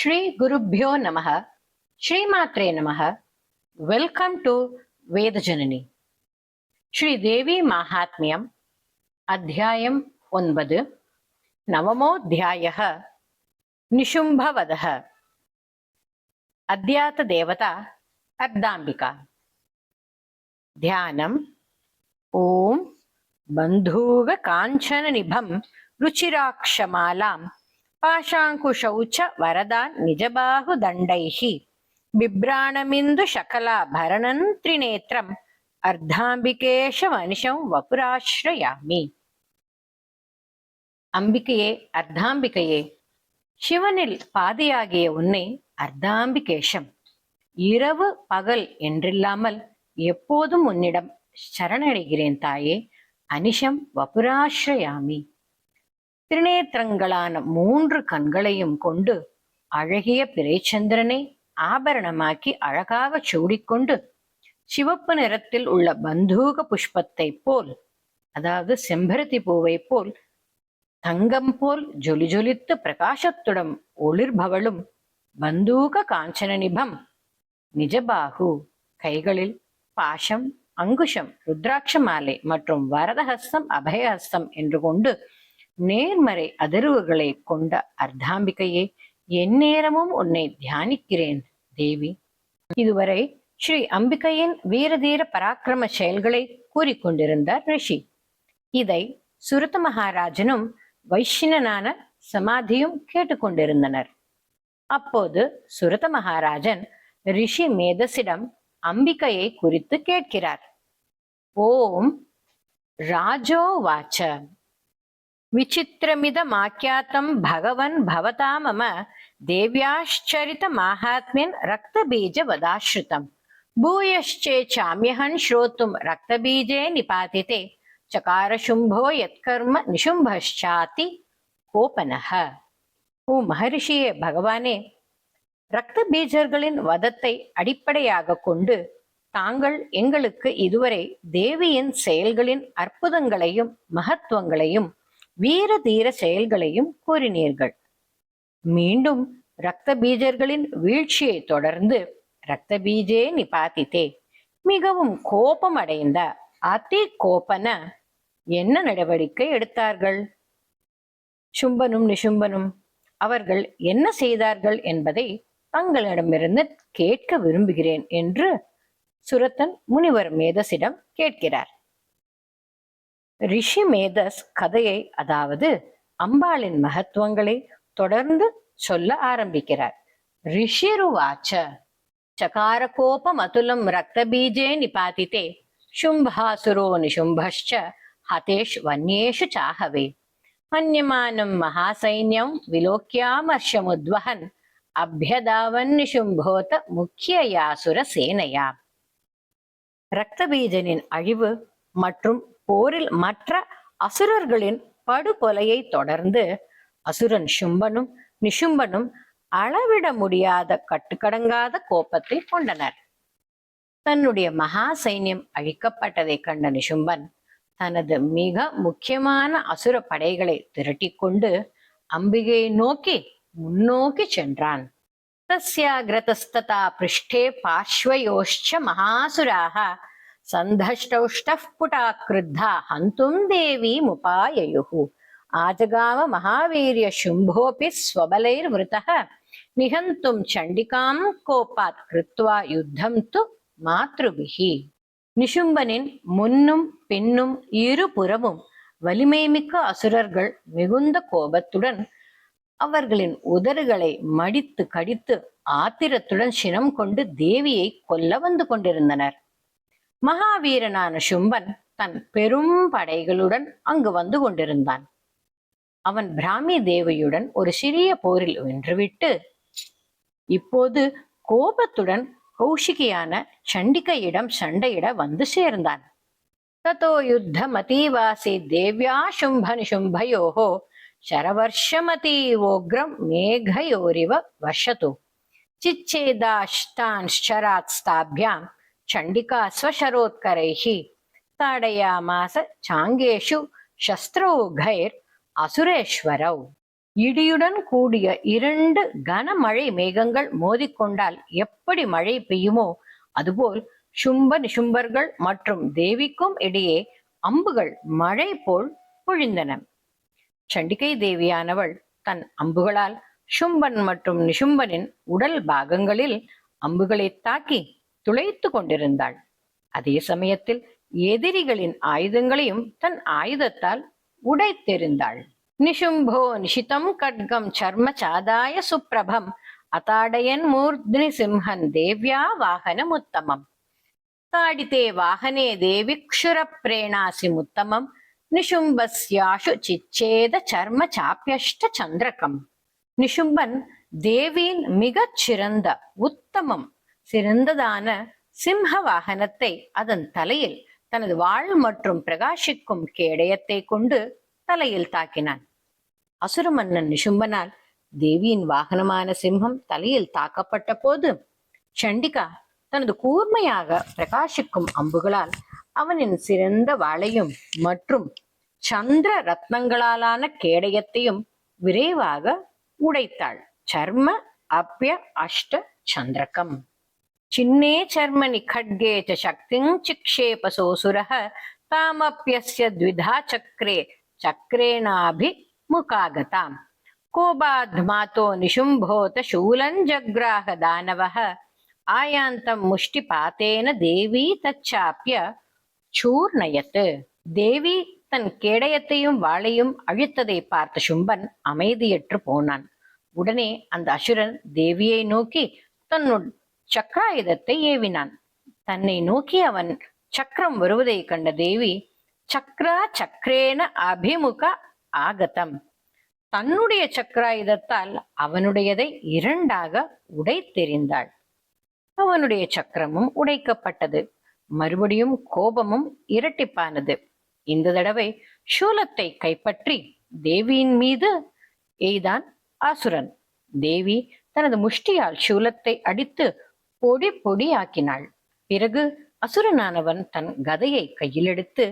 ಶ್ರೀ ಗುರುಭ್ಯೋ ನಮಃ. ಶ್ರೀಮಾತ್ರೇ ನಮಃ. Welcome to Vedajanani. ಶ್ರೀದೇವಿ ಮಾಹಾತ್ಮ್ಯಂ ಅಧ್ಯಾಯಂ 9. ನವಮೋऽಧ್ಯಾಯಃ. ನಿಶುಂಭವಧಃ. ಅಧ್ಯಾತ ದೇವತಾ ಅರ್ಧಾಂಬಿಕಾ. ಧ್ಯಾನಂ. ಓಂ ಬಂಧೂವ ಕಾಂಚನ ನಿಭಂ ರುಚಿರಾಕ್ಷಮಾಲಾಂ ಪಾಶಾಂಕುಶೌ ಚ ವರದಾನ್ ನಿಜಬಾಹುದಂಡೈಃ ಬಿಭ್ರಾಣಮಿಂದು ಶಕಲಾಭರಣಂ ತ್ರಿನೇತ್ರಂ ಅರ್ಧಾಂಬಿಕೇಶ ಮನಿಷಂ ವಪುರಾಶ್ರಯಾಮಿ. அம்பிகையே, அர்த்தாம்பிகையே, சிவனில் பாதியாகிய உன்னை அர்த்தாம்பிகேஷம் இரவு பகல் என்றில்லாமல் எப்போதும் உன்னிடம் சரணடைகிறேன் தாயே. அனிஷம் வபுராஸ்ரயாமி. திரிநேத்திரங்களான 3 கண்களையும் கொண்டு அழகிய பிறைச்சந்திரனை ஆபரணமாக்கி அழகாக சூடிக்கொண்டு சிவப்பு நிறத்தில் உள்ள பந்தூக புஷ்பத்தை போல், அதாவது செம்பருத்தி பூவை போல், தங்கம் போல் ஜொலி ஜொலித்து பிரகாசத்துடன் ஒளிர்பவளும் பந்தூக காஞ்சன நிபம் நிஜபாகு, கைகளில் பாஷம், அங்குஷம், ருத்ராட்ச மாலை மற்றும் வரதஹஸ்தம், அபயஹஸ்தம் என்று கொண்டு நேர்மறை அதிர்வுகளை கொண்ட அர்த்தாம்பிகையே, எந்நேரமும் உன்னை தியானிக்கிறேன் தேவி. இதுவரை ஸ்ரீ அம்பிகையின் வீரதீர பராக்கிரம செயல்களை கூறிக்கொண்டிருந்தார் ரிஷி. இதை சுரத மகாராஜனும் வைஷ்ணனான சமாதியும் கேட்டுக்கொண்டிருந்தனர். அப்போது சுரத மகாராஜன் ரிஷி மேதஸிடம் அம்பிகையை குறித்து கேட்கிறார். ஓம் ராஜோவாச்ச விசித்திரமிதமாக்கியாத்தம் பகவன் பவதா மம தேவ்யாச்சரித மாஹாத்மியன் ரக்தபீஜ வதாஸ்ருதம் பூயಶ್ಚೇಚಾಮ್ಯಹಂ ಶ್ರೋತುಂ ரக்தபீஜே நிபாதிதே சகார சும்போ யத்கர்ம நிசும்பச்சாதி கோபனஹ. ஓ மகரிஷியே, பகவானே, இரத்த பீஜர்களின் வதத்தை அடிப்படையாக கொண்டு தாங்கள் எங்களுக்கு இதுவரை தேவியின் செயல்களின் அற்புதங்களையும் மகத்துவங்களையும் வீர தீர செயல்களையும் கூறினீர்கள். மீண்டும் இரத்த பீஜர்களின் வீழ்ச்சியை தொடர்ந்து இரத்த பீஜே நிபாதித்தே, மிகவும் கோபம் அடைந்த அதி கோபன என்ன நடவடிக்கை எடுத்தார்கள்? சும்பனும் நிசும்பனும் அவர்கள் என்ன செய்தார்கள் என்பதை தங்களிடமிருந்து கேட்க விரும்புகிறேன் என்று சுரத்தன் முனிவர் மேதஸிடம் கேட்கிறார். ரிஷி மேதஸ் கதையை, அதாவது அம்பாளின் மகத்துவங்களை தொடர்ந்து சொல்ல ஆரம்பிக்கிறார். ரிஷிருவாச்ச சகார கோபம் அதுலம் ரக்தபீஜே நிபாதித்தே சும்பாசுரோ நிசும்பಶ್ಚ ஹதேஷ் வன்யேஷு சாஹவே மன்யமானம் மகாசைன்யம் விலோக்கியாமர்ஷமுத்வஹன் அபியதாவன் நிசும்போத முக்கியயாசுர சேனையா. ரக்தபீஜனின் அழிவு மற்றும் போரில் மற்ற அசுரர்களின் படுகொலையை தொடர்ந்து அசுரன் சும்பனும் நிசும்பனும் அளவிட முடியாத கட்டுக்கடங்காத கோபத்தை கொண்டனர். தன்னுடைய மகா சைன்யம் அழிக்கப்பட்டதை கண்ட நிசும்பன் தனது மிக முக்கியமான அசுர படைகளை திரட்டி கொண்டு அம்பிகையை நோக்கி முன்னோக்கி சென்றான். தஸ்யாக்ரதஸ்ததா பிருஷ்டே பார்ஷ்வயோஷ்ச மகாசுராக சந்தஷ்டௌஷ்டः புடா கிருத்தா ஹந்தும் தேவீமுபாயயுः ஆஜகாம மகாவீர்ய சும்போபி ஸ்வபலைர் விருத்தः நிஹந்தும் சண்டிகாம் கோபாத் கிருத்வா யுத்தம் து மாத்ருபிஹி. நிசும்பனின் முன்னும் பின்னும் இருபுறமும் வலிமைமிக்க அசுரர்கள் மிகுந்த கோபத்துடன் அவர்களின் உதடுகளை மடித்து கடித்து ஆத்திரத்துடன் சினம் கொண்டு தேவியை கொல்ல வந்து கொண்டிருந்தனர். மகாவீரனான சும்பன் தன் பெரும் படைகளுடன் அங்கு வந்து கொண்டிருந்தான். அவன் பிராமி தேவியுடன் ஒரு சிறிய போரில் வென்றுவிட்டு இப்போது கோபத்துடன் கௌஷிகியான சண்டிகையிடம் சண்டையிட வந்து சேர்ந்தான். ததோ யுத்தம் அதீவாசி தேவ்யா சும்ப நிசும்பயோஹோ சரவர்ஷமதீவோக்ரம் மேகயோரிவ வர்ஷது சிச்சேதாஷ்டான்ஷராத் ஸ்தாபியாம் சண்டிகா ஸ்வசரோத்கரைஹ தாடயாமாச சாங்கேஷு சஸ்திரௌகைர் அசுரேஸ்வரவ். இடியுடன் கூடிய 2 கனமழை மேகங்கள் மோதிக்கொண்டால் எப்படி மழை பெய்யுமோ அதுபோல் சும்ப நிசும்பர்கள் மற்றும் தேவிக்கும் இடையே அம்புகள் மழை போல் பொழிந்தன. சண்டிகை தேவியானவள் தன் அம்புகளால் சும்பன் மற்றும் நிசும்பனின் உடல் பாகங்களில் அம்புகளை தாக்கி துளைத்து கொண்டிருந்தாள். அதே சமயத்தில் எதிரிகளின் ஆயுதங்களையும் தன் ஆயுதத்தால் உடைத்தெறிந்தாள். நிசும்போ நிஷிதம் கட்கம் சர்ம சாதாய சுப்ரபம் அதாடயன் மூர்த்னி சிம்ஹன் தேவ்யா வாகனம் உத்தமம். தாடிதே வாகனே தேவி க்ஷுர பிரேணாசி முத்தமம் நிசும்பஸ்யாஷு சிச்சேத சர்ம சாப்பியஷ்ட சந்திரகம். நிசும்பன் தேவியின் மிகச் சிறந்த உத்தமம் சிறந்ததான சிம்ஹ வாகனத்தை அதன் தலையில் தனது வாழ் மற்றும் பிரகாசிக்கும் கேடயத்தை கொண்டு தலையில் தாக்கினான். அசுர மன்னன் நிசும்பனால் தேவியின் வாகனமான சிம்ஹம் தலையில் தாக்கப்பட்ட போது சண்டிகா தனது கூர்மையாக பிரகாசிக்கும் அம்புகளால் அவனின் சிறந்த வாளையும் மற்றும் சந்திர ரத்னங்களாலான கேடயத்தையும் விரைவாக உடைத்தாள். சர்ம அப்ய அஷ்ட சந்திரகம். சின்னே சர்மனி खड्गे च शक्तिं चिक्षेपसोऽसुरः तामप्यस्य द्विधा चक्रे चक्रेणाभिमुखागताम्. कोपाद्मातो निशुम्भोत शूलं जग्राह दानवः आयान्तं मुष्टिपातेन देवी तच्चाप्य சூர்ணயத். தேவி தன் கேடயத்தையும் வாளையும் அழித்ததை பார்த்த சும்பன் அமைதியற்று போனான். உடனே அந்த அசுரன் தேவியை நோக்கி தன்னுடைய சக்கராயுதத்தை ஏவினான். தன்னை நோக்கி அவன் சக்கரம் வருவதை கண்ட தேவி சக்ரா சக்கரேன அபிமுக ஆகதம். தன்னுடைய சக்கராயுதத்தால் அவனுடையதை 2ஆக உடைத்தெறிந்தாள். அவனுடைய சக்கரமும் உடைக்கப்பட்டது. மறுபடியும் கோபமும் இரட்டிப்பானது. இந்த தடவை சூலத்தை கைப்பற்றி தேவியின் மீது எய்தான் அசுரன். தேவி தனது முஷ்டியால் சூலத்தை அடித்து பொடி பொடியாக்கினாள். பிறகு அசுரனானவன் தன் கதையை கையில் எடுத்து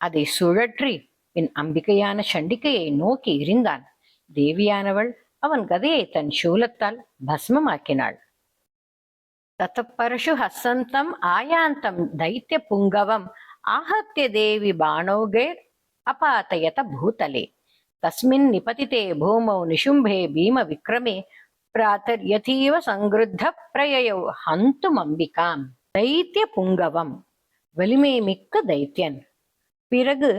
அதை சுழற்றி பின் அம்பிகையான சண்டிகையை நோக்கி எறிந்தான். தேவியானவள் அவன் கதையை தன் சூலத்தால் பஸ்மமாக்கினாள். தத்தப்பரசு ஹசந்தம் ஆயாந்தம் தைத்திய புங்கவம் आहत्य देवी बाणौगैर् अपातयत भूतले. तस्मिन् निपतिते भूमौ निशुम्भे भीम विक्रमे प्रातर्यथीव संगृद्ध प्रययौ हन्तुमம்பிகாம். தைத்திய புங்கவம், வலிமை மிக்க தைத்தியன். பிறகு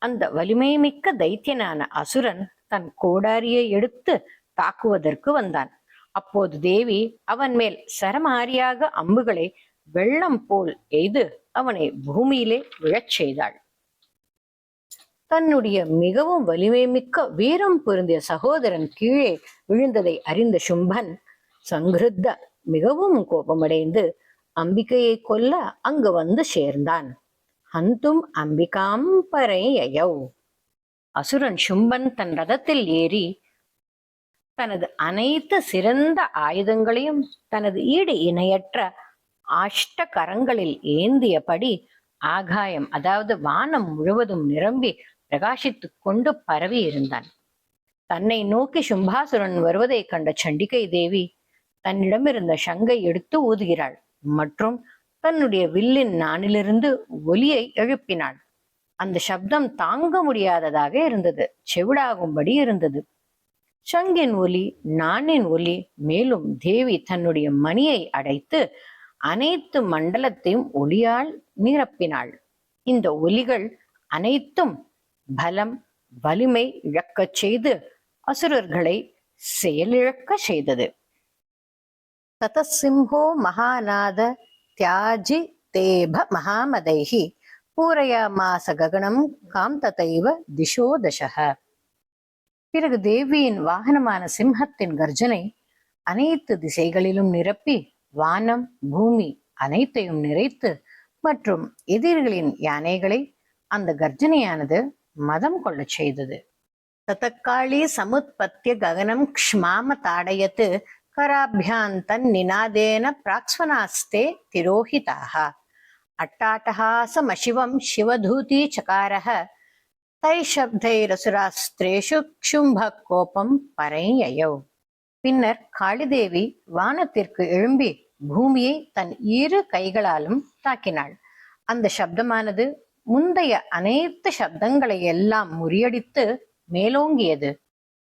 அந்த வலிமை மிக்க தைத்தியனான அசுரன் தன் கோடாரியை எடுத்து தாக்குவதற்கு வந்தான். அப்போது தேவி அவன் மேல் சரமாரியாக அம்புகளை வெள்ளம் போல் எய்து அவனை பூமியிலே விழச் செய்தாள். தன்னுடைய மிகவும் வலிமை மிக்க வீரம் பொருந்திய சகோதரன் கீழே விழுந்ததை அறிந்த சும்பன் சங்கிருத்த மிகவும் கோபமடைந்து அம்பிகையை கொல்ல அங்கு வந்து சேர்ந்தான். ஹந்தும் அம்பிகாம் பரையயௌ. அசுரன் சும்பன் தன் ரதத்தில் ஏறி தனது அனைத்து சிறந்த ஆயுதங்களையும் தனது ஈடு இணையற்ற அஷ்ட கரங்களில் ஏந்தியபடி ஆகாயம் அதாவது வானம் முழுவதும் நிரம்பி பிரகாசித்துக் கொண்டு பரவி இருந்தான். தன்னை நோக்கி சும்பாசுரன் வருவதை கண்ட சண்டிகை தேவி தன்னிடமிருந்த சங்கை எடுத்து ஊதுகிறாள் மற்றும் தன்னுடைய வில்லின் நாணிலிருந்து ஒலியை எழுப்பினாள். அந்த சப்தம் தாங்க முடியாததாக இருந்தது, செவிடாகும்படி இருந்தது. சங்கின் ஒலி, நாணின் ஒலி, மேலும் தேவி தன்னுடைய மணியை அடைத்து அனைத்து மண்டலத்தையும் ஒளியால் நிரப்பினாள். இந்த ஒலிகள் அனைத்தும் பலம் வலிமை இழக்கச் செய்து அசுரர்களை செயலிழக்க செய்தது. ததசிம்ஹோ மகாநாத தியாஜி தேப மகாமதைஹி பூரயாமாச ககனம் காந்ததைவ திசோ தசஹ. பிறகு தேவியின் வாகனமான சிம்ஹத்தின் கர்ஜனை அனைத்து திசைகளிலும் நிரப்பி வானம் பூமி அனைத்தையும் நிறைத்து மற்றும் எதிரிகளின் யானைகளை அந்த கர்ஜனையானது மதம் கொள்ளச் செய்தது. ததக்காளி சமுத்பத்திய ககனம் க்ஷ்மாம தாடயத்து கராபியாந்தன் நினாதேன பிராக்ஸ்வனாஸ்தே திரோஹிதாக. அட்டாட்டஹாசமசிவம் சிவதூதி சகாரஹ தைஷப்தைரசுராஸ்திரேஷு க்ஷும்ப கோபம் பரையயோ. பின்னர் காளிதேவி வானத்திற்கு எழும்பி பூமியை தன் இரு கைகளாலும் தாக்கினாள். அந்த சப்தமானது முந்தைய அனைத்து சப்தங்களை எல்லாம் முறியடித்து மேலோங்கியது.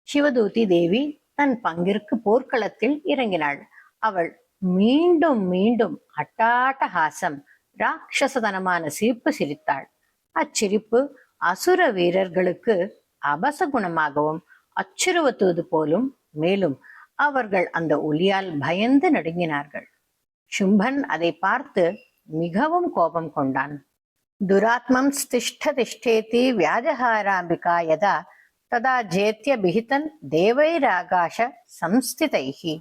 சிவதூதி தேவி தன் பங்கிற்கு போர்க்களத்தில் இறங்கினாள். அவள் மீண்டும் மீண்டும் அட்டாட்டஹாசம், ராட்சசதனமான சிரிப்பு சிரித்தாள். அச்சிரிப்பு அசுர வீரர்களுக்கு அபசகுணமாகவும் அச்சுறுத்துவது போலும். மேலும் அவர்கள் அந்த ஒலியால் பயந்து நடுங்கினார்கள். சும்பன் அதை பார்த்து மிகவும் கோபம் கொண்டான். துராத்மம் ஸ்திஷ்ட திஷ்டேதி வியாஜஹாராம்பிகா யதா ததா ஜேத்ய பிஹிதன் தேவைராகாஷ சம்ஸ்திதைஹி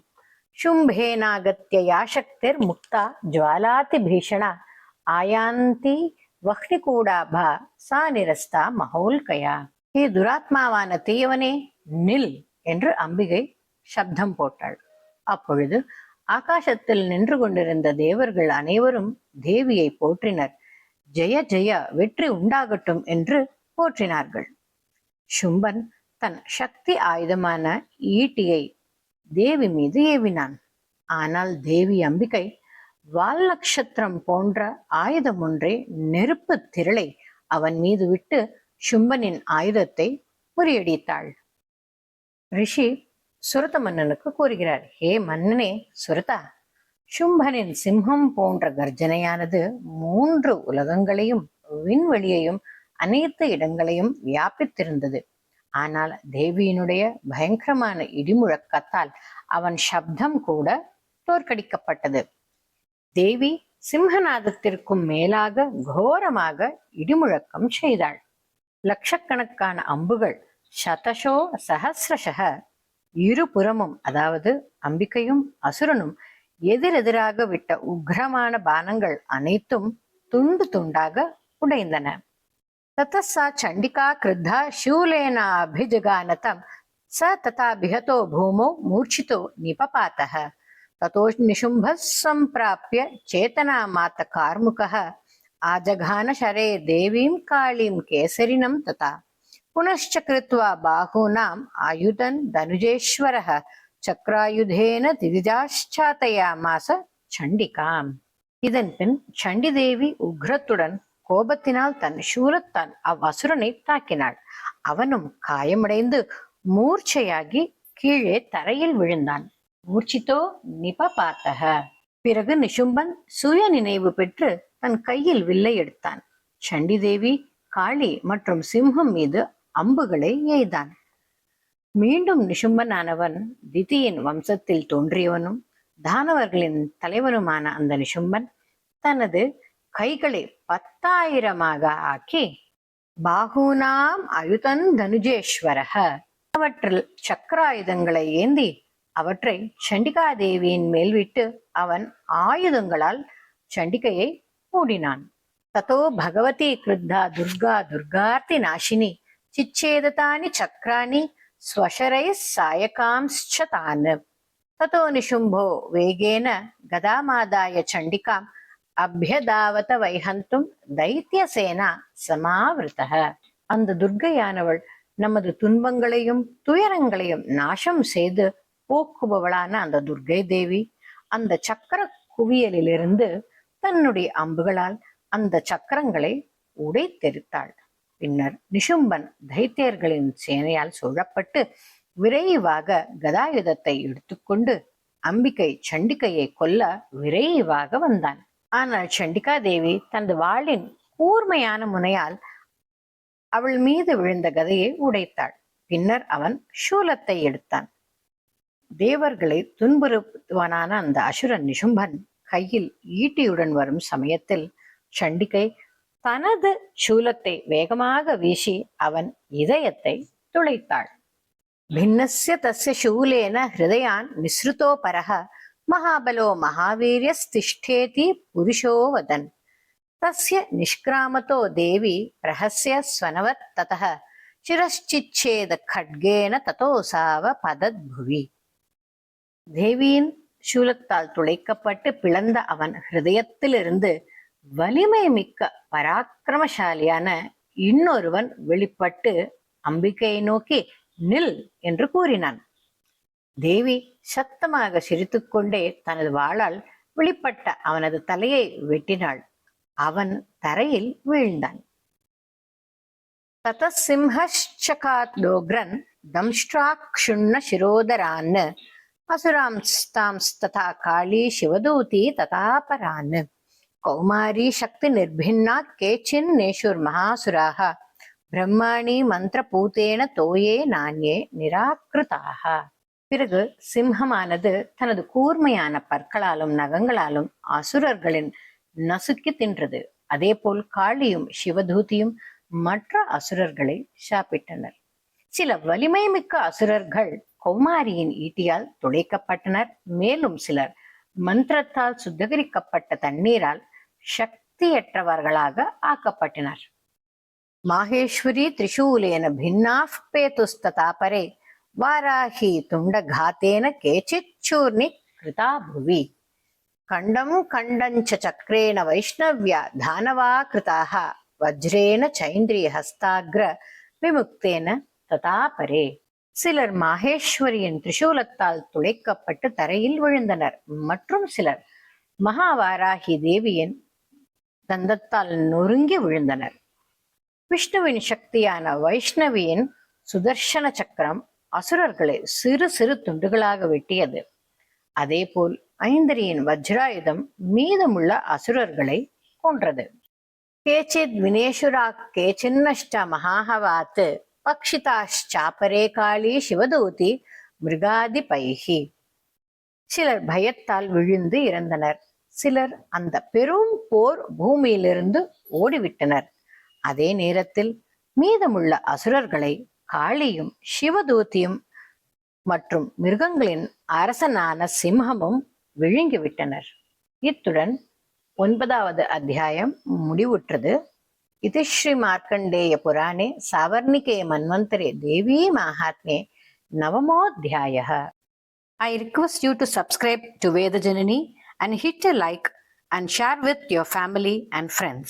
शुम्भेनागत्य या शक्तिर्मुक्ता ज्वालाति भीषणा आयान्ति वह्निकूडाभा सा निरस्ता மகோல்கயா. ஹே துராத்மாவான தீயவனே, நில் என்று அம்பிகை சப்தம் போட்டாள். அப்பொழுது ஆகாசத்தில் நின்று கொண்டிருந்த தேவர்கள் அனைவரும் தேவியை போற்றினர். ஜெய ஜெய, வெற்றி உண்டாகட்டும் என்று போற்றினார்கள். சும்பன் தன் சக்தி ஆயுதமான ஈட்டியை தேவி மீது ஏவினான். ஆனால் தேவி அம்பிகை வால் நட்சத்திரம் போன்ற ஆயுதம் ஒன்றை, நெருப்பு திரளை அவன் மீது விட்டு சும்பனின் ஆயுதத்தை முறியடித்தாள். ரிஷி சுரத மன்னனுக்கு கூறுகிறார், ஹே மன்னனே சுரதா, சும்பனின் சிம்மம் போன்ற கர்ஜனையானது 3 உலகங்களையும் விண்வெளியையும் அனைத்து இடங்களையும் வியாபித்திருந்தது. ஆனால் தேவியினுடைய பயங்கரமான இடிமுழக்கத்தால் அவன் சப்தம் கூட தோற்கடிக்கப்பட்டது. தேவி சிம்ஹநாதத்திற்கும் மேலாக கோரமாக இடிமுழக்கம் செய்தாள். லட்சக்கணக்கான அம்புகள் சதசோ சஹசிரஷக இருபுறமும், அதாவது அம்பிகையும் அசுரனும் எதிரெதிராக விட்ட உக்ரமான பானங்கள் அனைத்தும் துண்டு துண்டாக உடைந்தன. ततः चंडिका क्रुद्धा शूलेनाभिजगानतं स तथा बिहतो भूमौ मूर्छितो निपपातः. ततो निशुम्भः सम्प्राप्य चेतनामात कार्मुकः आजघान शरे देवीं कालीं केसरिनं तथा. पुनश्च कृत्वा बाहूनाम् आयुधं धनुजेश्वरः चक्रायुधेन दिदिजाश्चातयामास चंडिकाम्. இதன் பின் சண்டி தேவி உக்ரத்துடன் கோபத்தினால் தன் சூலத்தால் அவ்வசுரனை தாக்கினாள். அவனும் காயமடைந்து மூர்ச்சையாகி கீழே தரையில் விழுந்தான். மூர்ச்சித்தோ நிபபாத்தக. பிறகு நிசும்பன் சுய நினைவு பெற்று தன் கையில் வில்லை எடுத்தான். சண்டி தேவி, காளி மற்றும் சிம்ஹம் மீது அம்புகளை எய்தான். மீண்டும் நிசும்பனானவன் திதியின் வம்சத்தில் தோன்றியவனும் தானவர்களின் தலைவனுமான அந்த நிசும்பன் தனது கைகளை 10,000 ஆக்கி பாகுனாம் அயுதன் தனுஜேஸ்வரக, அவற்றில் சக்கராயுதங்களை ஏந்தி அவற்றை சண்டிகா தேவியின் மேல் விட்டு அவன் ஆயுதங்களால் சண்டிகையை மூடினான். ததோ பகவதி கிருத்தா துர்கா துர்கார்த்தி நாசினி சிச்சேததானி சக்ராணி ஸ்வசரை சாயகாம்ஸ்ச தான். ததோ நிசும்போ வேகேன கதாமாதாய சண்டிகாம் அபியதாவத வைஹந்தும் தைத்திய சேனா சமாவிருத்தக. அந்த துர்க்கையானவள் நமது துன்பங்களையும் துயரங்களையும் நாசம் செய்து போக்குபவளான அந்த துர்க்கை தேவி அந்த சக்கர குவியலிலிருந்து தன்னுடைய அம்புகளால் அந்த சக்கரங்களை உடைத்தெரித்தாள். பின்னர் நிசும்பன் தைத்தியர்களின் சேனையால் சூழப்பட்டு விரைவாக கதாயுதத்தை எடுத்துக்கொண்டு அம்பிகை சண்டிகையை கொல்ல விரைவாக வந்தான். ஆனால் சண்டிகா தேவி தனது வாளின் கூர்மையான முனையால் அவள் மீது விழுந்த கதையை உடைத்தாள். பின்னர் அவன் சூலத்தை எடுத்தான். தேவர்களை துன்புறுத்துவனான அந்த அசுரன் நிசும்பன் கையில் ஈட்டியுடன் வரும் சமயத்தில் சண்டிகை தனது சூலத்தை வேகமாக வீசி அவன் இதயத்தை துளைத்தாள். பின்னஸ்ய தஸ்ய சூலேன ஹிருதயான் நிஸ்ருதோ பரஹ மகாபலோ மகாவீரியஸ்திஷ்டேதி புருஷோ வதன். தஸ்ய நிஷ்கிராமதோ தேவி பிரஹஸ்ய ஸ்வனவத் ததஹ சிரश्चिच्छेद खड्गेन ததோசாவ பதத் புவி. தேவியின் சூலத்தால் துளைக்கப்பட்டு பிளந்த அவன் ஹிருதயத்திலிருந்து வலிமை மிக்க பராக்கிரமசாலியான இன்னொருவன் வெளிப்பட்டு அம்பிகையை நோக்கி நில் என்று கூறினான். தேவி சத்தமாக சிரித்துக்கொண்டே தனது வாளால் வெளிப்பட்ட அவனது தலையை வெட்டினாள். அவன் தரையில் வீழ்ந்தான். ததசிம்ஹச்சகாதோக்ரன் தம்ஷ்ட்ராக்ஷுண்ண சிரோதரான் அசுராம்ஸ்ததா காளி சிவதூதி ததாபரான் கௌமாரி சக்தி நிர்பின்னாத் கேச்சின் நேஷுர் மகாசுராக பிரம்மாணி மந்திரபூதேன தோயே நான்யே நிராகிருதாக. பிறகு சிம்ஹமானது தனது கூர்மையான பற்களாலும் நகங்களாலும் அசுரர்களின் நசுக்கி தின்றது. அதேபோல் காளியும் சிவதூதியும் மற்ற அசுரர்களை சாப்பிட்டனர். சில வலிமை மிக்க அசுரர்கள் கௌமாரியின் ஈட்டியால் துளைக்கப்பட்டனர். மேலும் சிலர் மந்திரத்தால் சுத்திகரிக்கப்பட்ட தண்ணீரால் சக்தியற்றவர்களாக ஆக்கப்பட்டனர். மாகேஸ்வரி திரிசூலேன பின்னாஃப் பேதுஸ்ததா பரே வாராஹி துண்டகாத்தேன கேச்சித் சூர்ணி கிருதா புவி கண்டம் கண்டஞ்ச சக்ரேண வைஷ்ணவ்யா தானவா கிருதாக வஜ்ரேன சைந்திரிய ஹஸ்தாக்ர விமுக்தேன ததா பரே. சிலர் மாகேஸ்வரியின் திரிசூலத்தால் துளைக்கப்பட்டு தரையில் விழுந்தனர். மற்றும் சிலர் மகாவாராகி தேவியின் தந்தத்தால் நொறுங்கி விழுந்தனர். விஷ்ணுவின் சக்தியான வைஷ்ணவியின் சுதர்சன சக்கரம் அசுரர்களை சிறு சிறு துண்டுகளாக வெட்டியது. அதேபோல் ஐந்தரியின் வஜ்ராயுதம் மீதமுள்ள அசுரர்களை கொன்றது. கேச்சித் வினேஷுரா கேச்சின்னஷ்ட மகாஹவாத் பக்ஷிதாஷ்சாபரே காளி சிவதூதி மிருகாதிபைஹி. சிலர் பயத்தால் விழுந்து இறந்தனர். சிலர் அந்த பெரும் போர் பூமியிலிருந்து ஓடிவிட்டனர். அதே நேரத்தில் மீதமுள்ள அசுரர்களை காளியும் சிவதூதியும் மற்றும் மிருகங்களின் அரசனான சிம்ஹமும் விழுங்கிவிட்டனர். இத்துடன் 9வது அத்தியாயம் முடிவுற்றது. இது ஸ்ரீ மார்க்கண்டேய புராணே சாவர்ணிகே மன்வந்தரே தேவி மாஹாத்மே நவமோऽध्यायः. I request you to subscribe to Veda Janani and hit a like and share with your family and friends.